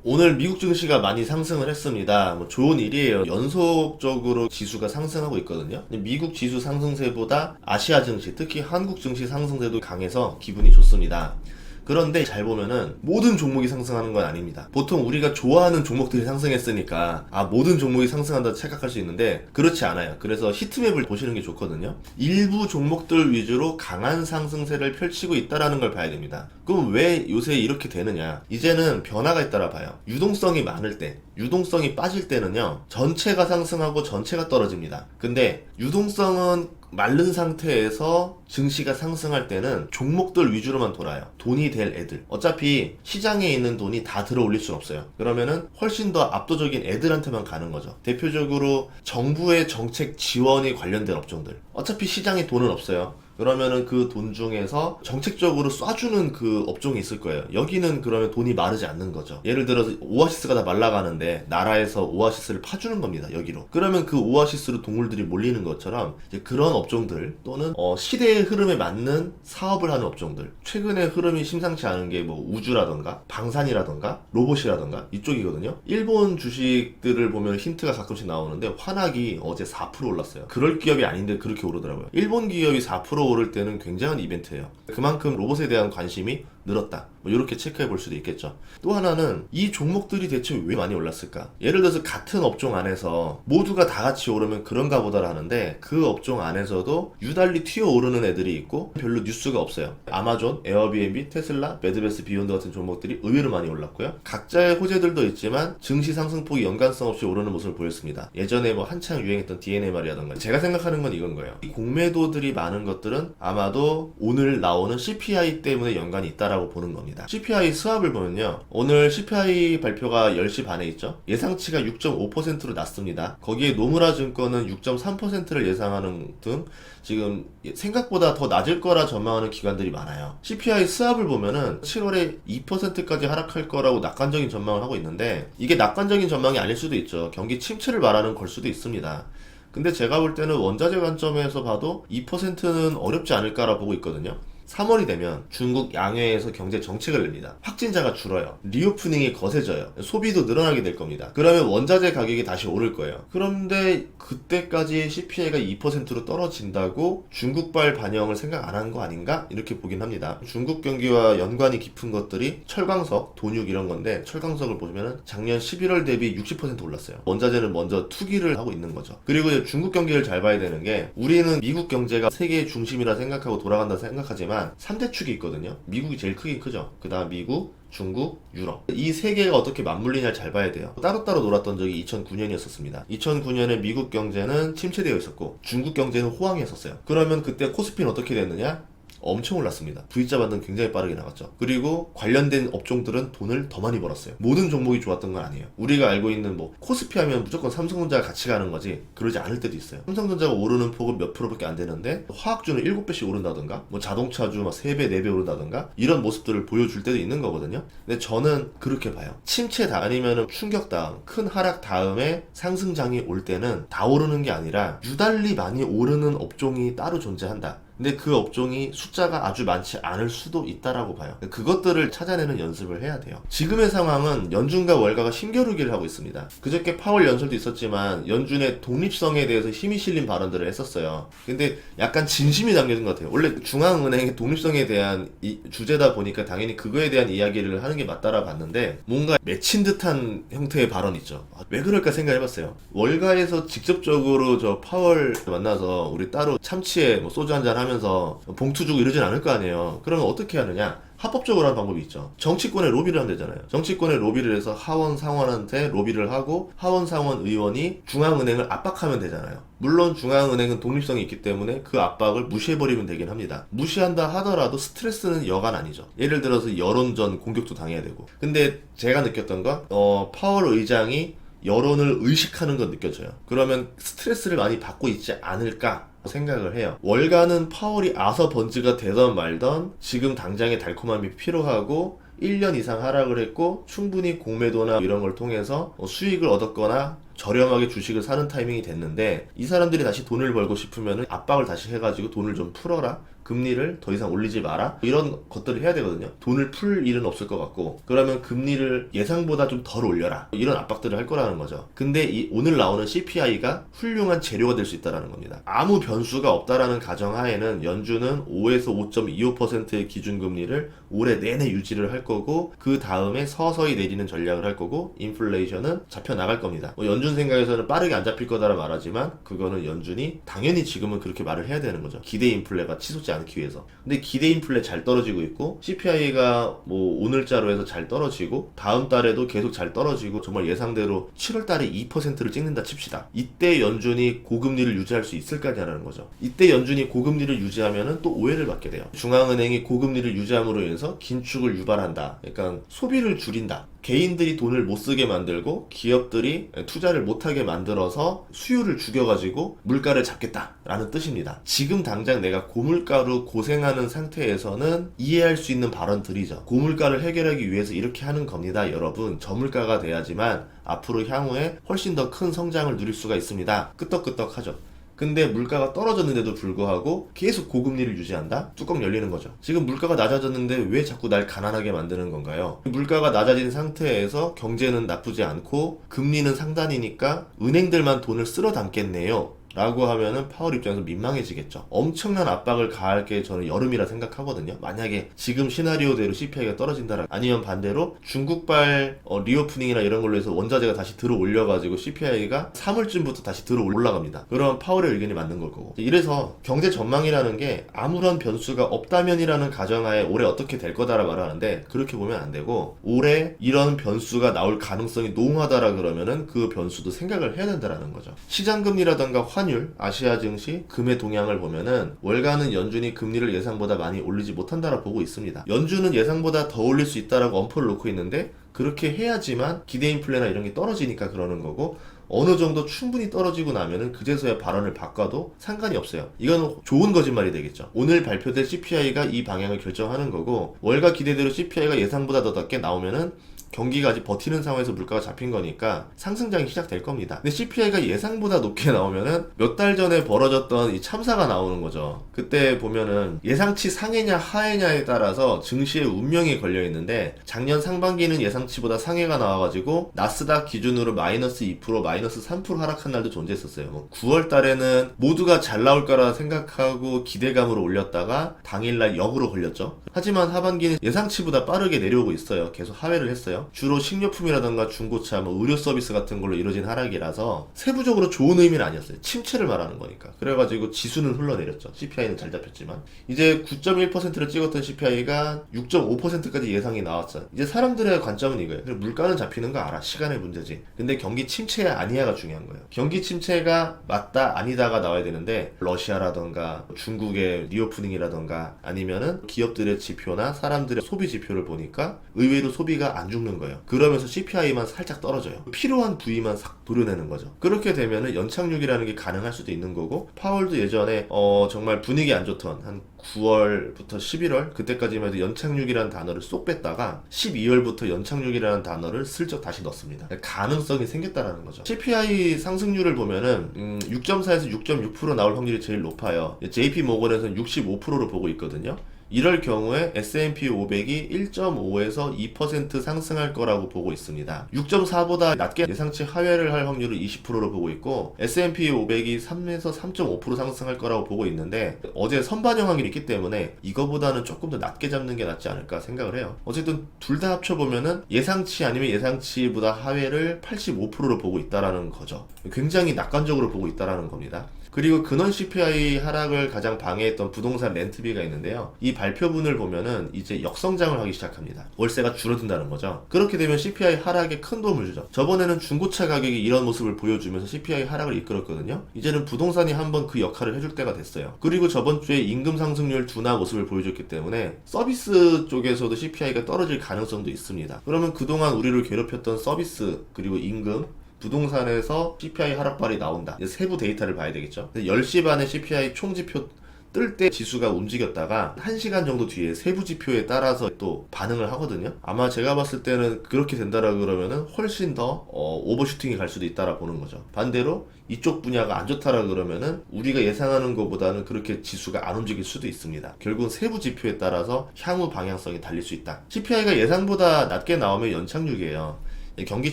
오늘 미국 증시가 많이 상승을 했습니다. 좋은 일이에요. 연속적으로 지수가 상승하고 있거든요. 근데 미국 지수 상승세보다 아시아 증시, 특히 한국 증시 상승세도 강해서 기분이 좋습니다. 그런데 잘 보면은 모든 종목이 상승하는 건 아닙니다. 보통 우리가 좋아하는 종목들이 상승했으니까 모든 종목이 상승한다 착각할 수 있는데 그렇지 않아요. 그래서 히트맵을 보시는 게 좋거든요. 일부 종목들 위주로 강한 상승세를 펼치고 있다라는 걸 봐야 됩니다. 그럼 왜 요새 이렇게 되느냐? 이제는 변화가 있다라 봐요. 유동성이 많을 때, 유동성이 빠질 때는요, 전체가 상승하고 전체가 떨어집니다. 근데 유동성은 마른 상태에서 증시가 상승할 때는 종목들 위주로만 돌아요. 돈이 될 애들. 어차피 시장에 있는 돈이 다 들어 올릴 순 없어요. 그러면은 훨씬 더 압도적인 애들한테만 가는 거죠. 대표적으로 정부의 정책 지원이 관련된 업종들. 어차피 시장에 돈은 없어요. 그러면은 그 돈 중에서 정책적으로 쏴주는 그 업종이 있을 거예요. 여기는 그러면 돈이 마르지 않는 거죠. 예를 들어서 오아시스가 다 말라가는데 나라에서 오아시스를 파주는 겁니다. 여기로. 그러면 그 오아시스로 동물들이 몰리는 것처럼 이제 그런 업종들 또는 시대의 흐름에 맞는 사업을 하는 업종들. 최근에 흐름이 심상치 않은 게 뭐 우주라던가 방산이라던가 로봇이라던가 이쪽이거든요. 일본 주식들을 보면 힌트가 가끔씩 나오는데 환학이 어제 4% 올랐어요. 그럴 기업이 아닌데 그렇게 오르더라고요. 일본 기업이 4% 오를 때는 굉장한 이벤트예요. 그만큼 로봇에 대한 관심이 늘었다. 이렇게 체크해 볼 수도 있겠죠. 또 하나는 이 종목들이 대체 왜 많이 올랐을까? 예를 들어서 같은 업종 안에서 모두가 다 같이 오르면 그런가 보다 하는데 그 업종 안에서도 유달리 튀어오르는 애들이 있고 별로 뉴스가 없어요. 아마존, 에어비앤비, 테슬라, 매드베스 비욘드 같은 종목들이 의외로 많이 올랐고요. 각자의 호재들도 있지만 증시 상승폭이 연관성 없이 오르는 모습을 보였습니다. 예전에 한창 유행했던 DNMR이라던가 제가 생각하는 건 이건 거예요. 이 공매도들이 많은 것들은 아마도 오늘 나오는 CPI 때문에 연관이 있다라고 보는 겁니다. CPI 수합을 보면요. 오늘 CPI 발표가 10시 반에 있죠. 예상치가 6.5%로 낮습니다. 거기에 노무라 증권은 6.3%를 예상하는 등 지금 생각보다 더 낮을 거라 전망하는 기관들이 많아요. CPI 수합을 보면은 7월에 2%까지 하락할 거라고 낙관적인 전망을 하고 있는데 이게 낙관적인 전망이 아닐 수도 있죠. 경기 침체를 말하는 걸 수도 있습니다. 근데 제가 볼 때는 원자재 관점에서 봐도 2%는 어렵지 않을까라 보고 있거든요. 3월이 되면 중국 양회에서 경제 정책을 냅니다. 확진자가 줄어요. 리오프닝이 거세져요. 소비도 늘어나게 될 겁니다. 그러면 원자재 가격이 다시 오를 거예요. 그런데 그때까지 CPI가 2%로 떨어진다고 중국발 반영을 생각 안 한 거 아닌가? 이렇게 보긴 합니다. 중국 경기와 연관이 깊은 것들이 철광석, 돈육 이런 건데 철광석을 보시면 작년 11월 대비 60% 올랐어요. 원자재는 먼저 투기를 하고 있는 거죠. 그리고 중국 경기를 잘 봐야 되는 게 우리는 미국 경제가 세계의 중심이라 생각하고 돌아간다 생각하지만 3대 축이 있거든요. 미국이 제일 크긴 크죠. 그 다음 미국, 중국, 유럽. 이 세 개가 어떻게 맞물리냐 잘 봐야 돼요. 따로따로 놀았던 적이 2009년이었습니다. 2009년에 미국 경제는 침체되어 있었고 중국 경제는 호황이었어요. 그러면 그때 코스피는 어떻게 됐느냐? 엄청 올랐습니다. V자 반등 굉장히 빠르게 나갔죠. 그리고 관련된 업종들은 돈을 더 많이 벌었어요. 모든 종목이 좋았던 건 아니에요. 우리가 알고 있는 코스피 하면 무조건 삼성전자가 같이 가는 거지 그러지 않을 때도 있어요. 삼성전자가 오르는 폭은 몇 프로밖에 안 되는데 화학주는 7배씩 오른다던가 자동차주 3배, 4배 오른다던가 이런 모습들을 보여줄 때도 있는 거거든요. 근데 저는 그렇게 봐요. 침체 다 아니면 충격 다음, 큰 하락 다음에 상승장이 올 때는 다 오르는 게 아니라 유달리 많이 오르는 업종이 따로 존재한다. 근데 그 업종이 숫자가 아주 많지 않을 수도 있다라고 봐요. 그것들을 찾아내는 연습을 해야 돼요. 지금의 상황은 연준과 월가가 힘겨루기를 하고 있습니다. 그저께 파월 연설도 있었지만 연준의 독립성에 대해서 힘이 실린 발언들을 했었어요. 근데 약간 진심이 담겨진 것 같아요. 원래 중앙은행의 독립성에 대한 주제다 보니까 당연히 그거에 대한 이야기를 하는 게 맞다라 봤는데 뭔가 맺힌 듯한 형태의 발언 있죠. 왜 그럴까 생각해봤어요. 월가에서 직접적으로 저 파월 만나서 우리 따로 참치에 소주 한잔 하면 하면서 봉투 주고 이러진 않을 거 아니에요. 그러면 어떻게 하느냐? 합법적으로 하는 방법이 있죠. 정치권에 로비를 하면 되잖아요. 정치권에 로비를 해서 하원 상원한테 로비를 하고 하원 상원 의원이 중앙은행을 압박하면 되잖아요. 물론 중앙은행은 독립성이 있기 때문에 그 압박을 무시해버리면 되긴 합니다. 무시한다 하더라도 스트레스는 여간 아니죠. 예를 들어서 여론전 공격도 당해야 되고. 근데 제가 느꼈던 건 파월 의장이 여론을 의식하는 건 느껴져요. 그러면 스트레스를 많이 받고 있지 않을까 생각을 해요. 월가는 파월이 아서 번즈가 되던 말던 지금 당장의 달콤함이 필요하고 1년 이상 하락을 했고 충분히 공매도나 이런 걸 통해서 수익을 얻었거나 저렴하게 주식을 사는 타이밍이 됐는데 이 사람들이 다시 돈을 벌고 싶으면 압박을 다시 해가지고 돈을 좀 풀어라. 금리를 더 이상 올리지 마라 이런 것들을 해야 되거든요. 돈을 풀 일은 없을 것 같고 그러면 금리를 예상보다 좀 덜 올려라 이런 압박들을 할 거라는 거죠. 근데 이 오늘 나오는 CPI가 훌륭한 재료가 될 수 있다는 겁니다. 아무 변수가 없다라는 가정하에는 연준은 5에서 5.25%의 기준금리를 올해 내내 유지를 할 거고 그 다음에 서서히 내리는 전략을 할 거고 인플레이션은 잡혀 나갈 겁니다. 연준 생각에서는 빠르게 안 잡힐 거다라 말하지만 그거는 연준이 당연히 지금은 그렇게 말을 해야 되는 거죠. 기대 인플레가 치솟지 않기 위해서. 근데 기대 인플레 잘 떨어지고 있고 CPI가 뭐 오늘자로 해서 잘 떨어지고 다음 달에도 계속 잘 떨어지고 정말 예상대로 7월 달에 2%를 찍는다 칩시다. 이때 연준이 고금리를 유지할 수 있을까냐라는 거죠. 이때 연준이 고금리를 유지하면은 또 오해를 받게 돼요. 중앙은행이 고금리를 유지함으로 인해서 긴축을 유발한다. 그러니까 소비를 줄인다. 개인들이 돈을 못 쓰게 만들고 기업들이 투자를 못하게 만들어서 수요를 죽여가지고 물가를 잡겠다라는 뜻입니다. 지금 당장 내가 고물가로 고생하는 상태에서는 이해할 수 있는 발언들이죠. 고물가를 해결하기 위해서 이렇게 하는 겁니다. 여러분, 저물가가 돼야지만 앞으로 향후에 훨씬 더 큰 성장을 누릴 수가 있습니다. 끄떡끄떡하죠. 근데 물가가 떨어졌는데도 불구하고 계속 고금리를 유지한다? 뚜껑 열리는 거죠. 지금 물가가 낮아졌는데 왜 자꾸 날 가난하게 만드는 건가요? 물가가 낮아진 상태에서 경제는 나쁘지 않고 금리는 상단이니까 은행들만 돈을 쓸어 담겠네요. 라고 하면은 파월 입장에서 민망해지겠죠. 엄청난 압박을 가할 게 저는 여름이라 생각하거든요. 만약에 지금 시나리오대로 CPI가 떨어진다라 아니면 반대로 중국발 리오프닝이나 이런 걸로 해서 원자재가 다시 들어 올려가지고 CPI가 3월쯤부터 다시 들어 올라갑니다. 그럼 파월의 의견이 맞는 걸 거고. 이래서 경제 전망이라는 게 아무런 변수가 없다면이라는 가정하에 올해 어떻게 될 거다라 말하는데 그렇게 보면 안 되고 올해 이런 변수가 나올 가능성이 농후하다라 그러면은 그 변수도 생각을 해야 된다라는 거죠. 시장금리라던가 환율, 아시아 증시, 금의 동향을 보면은 월간은 연준이 금리를 예상보다 많이 올리지 못한다라 보고 있습니다. 연준은 예상보다 더 올릴 수 있다라고 엄포를 놓고 있는데 그렇게 해야지만 기대 인플레나 이런 게 떨어지니까 그러는 거고 어느 정도 충분히 떨어지고 나면은 그제서야 발언을 바꿔도 상관이 없어요. 이건 좋은 거짓말이 되겠죠. 오늘 발표될 CPI가 이 방향을 결정하는 거고 월가 기대대로 CPI가 예상보다 더 낮게 나오면은 경기가 아직 버티는 상황에서 물가가 잡힌 거니까 상승장이 시작될 겁니다. 근데 CPI가 예상보다 높게 나오면은 몇 달 전에 벌어졌던 이 참사가 나오는 거죠. 그때 보면은 예상치 상해냐 하해냐에 따라서 증시의 운명이 걸려 있는데 작년 상반기는 예상치보다 상해가 나와가지고 나스닥 기준으로 마이너스 2%, 마이너스 3% 하락한 날도 존재했었어요. 9월 달에는 모두가 잘 나올 거라 생각하고 기대감으로 올렸다가 당일날 역으로 걸렸죠. 하지만 하반기는 예상치보다 빠르게 내려오고 있어요. 계속 하회를 했어요. 주로 식료품이라던가 중고차, 의료 서비스 같은 걸로 이루어진 하락이라서 세부적으로 좋은 의미는 아니었어요. 침체를 말하는 거니까. 그래가지고 지수는 흘러내렸죠. CPI는 잘 잡혔지만. 이제 9.1%를 찍었던 CPI가 6.5%까지 예상이 나왔어요. 이제 사람들의 관점은 이거예요. 물가는 잡히는 거 알아. 시간의 문제지. 근데 경기 침체야 아니야가 중요한 거예요. 경기 침체가 맞다 아니다가 나와야 되는데 러시아라던가 중국의 리오프닝이라던가 아니면은 기업들의 지표나 사람들의 소비 지표를 보니까 의외로 소비가 안 죽는 거예요. 그러면서 CPI만 살짝 떨어져요. 필요한 부위만 싹 도려내는 거죠. 그렇게 되면은 연착륙이라는 게 가능할 수도 있는 거고 파월도 예전에 정말 분위기 안 좋던 한 9월부터 11월 그때까지만 해도 연착륙이라는 단어를 쏙 뺐다가 12월부터 연착륙이라는 단어를 슬쩍 다시 넣습니다. 가능성이 생겼다라는 거죠. CPI 상승률을 보면은 6.4에서 6.6% 나올 확률이 제일 높아요. JP 모건에서는 65%로 보고 있거든요. 이럴 경우에 S&P 500이 1.5에서 2% 상승할 거라고 보고 있습니다. 6.4보다 낮게 예상치 하회를 할 확률을 20%로 보고 있고 S&P 500이 3에서 3.5% 상승할 거라고 보고 있는데 어제 선반영 확률이 있기 때문에 이거보다는 조금 더 낮게 잡는 게 낫지 않을까 생각을 해요. 어쨌든 둘 다 합쳐보면은 예상치 아니면 예상치보다 하회를 85%로 보고 있다라는 거죠. 굉장히 낙관적으로 보고 있다라는 겁니다. 그리고 근원 CPI 하락을 가장 방해했던 부동산 렌트비가 있는데요. 이 발표분을 보면은 이제 역성장을 하기 시작합니다. 월세가 줄어든다는 거죠. 그렇게 되면 CPI 하락에 큰 도움을 주죠. 저번에는 중고차 가격이 이런 모습을 보여주면서 CPI 하락을 이끌었거든요. 이제는 부동산이 한번 그 역할을 해줄 때가 됐어요. 그리고 저번 주에 임금 상승률 둔화 모습을 보여줬기 때문에 서비스 쪽에서도 CPI가 떨어질 가능성도 있습니다. 그러면 그동안 우리를 괴롭혔던 서비스 그리고 임금 부동산에서 CPI 하락발이 나온다. 세부 데이터를 봐야 되겠죠. 10시 반에 CPI 총지표 뜰 때 지수가 움직였다가 1시간 정도 뒤에 세부 지표에 따라서 또 반응을 하거든요. 아마 제가 봤을 때는 그렇게 된다라 그러면은 훨씬 더 오버슈팅이 갈 수도 있다라 보는 거죠. 반대로 이쪽 분야가 안 좋다라 그러면은 우리가 예상하는 것보다는 그렇게 지수가 안 움직일 수도 있습니다. 결국은 세부 지표에 따라서 향후 방향성이 달릴 수 있다. CPI가 예상보다 낮게 나오면 연착륙이에요. 경기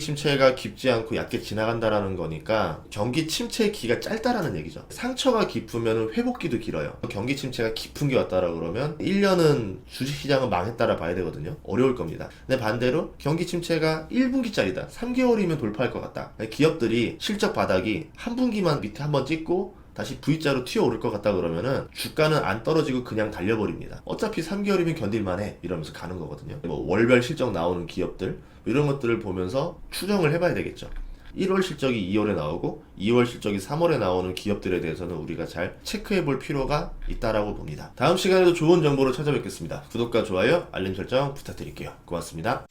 침체가 깊지 않고 얕게 지나간다라는 거니까 경기 침체의 기가 짧다라는 얘기죠. 상처가 깊으면 회복기도 길어요. 경기 침체가 깊은 게 왔다라 그러면 1년은 주식시장은 망했다라 봐야 되거든요. 어려울 겁니다. 근데 반대로 경기 침체가 1분기짜리다. 3개월이면 돌파할 것 같다. 기업들이 실적 바닥이 한 분기만 밑에 한번 찍고 다시 V자로 튀어오를 것 같다 그러면은 주가는 안 떨어지고 그냥 달려버립니다. 어차피 3개월이면 견딜만해 이러면서 가는 거거든요. 뭐 월별 실적 나오는 기업들 이런 것들을 보면서 추정을 해봐야 되겠죠. 1월 실적이 2월에 나오고 2월 실적이 3월에 나오는 기업들에 대해서는 우리가 잘 체크해 볼 필요가 있다라고 봅니다. 다음 시간에도 좋은 정보로 찾아뵙겠습니다. 구독과 좋아요, 알림 설정 부탁드릴게요. 고맙습니다.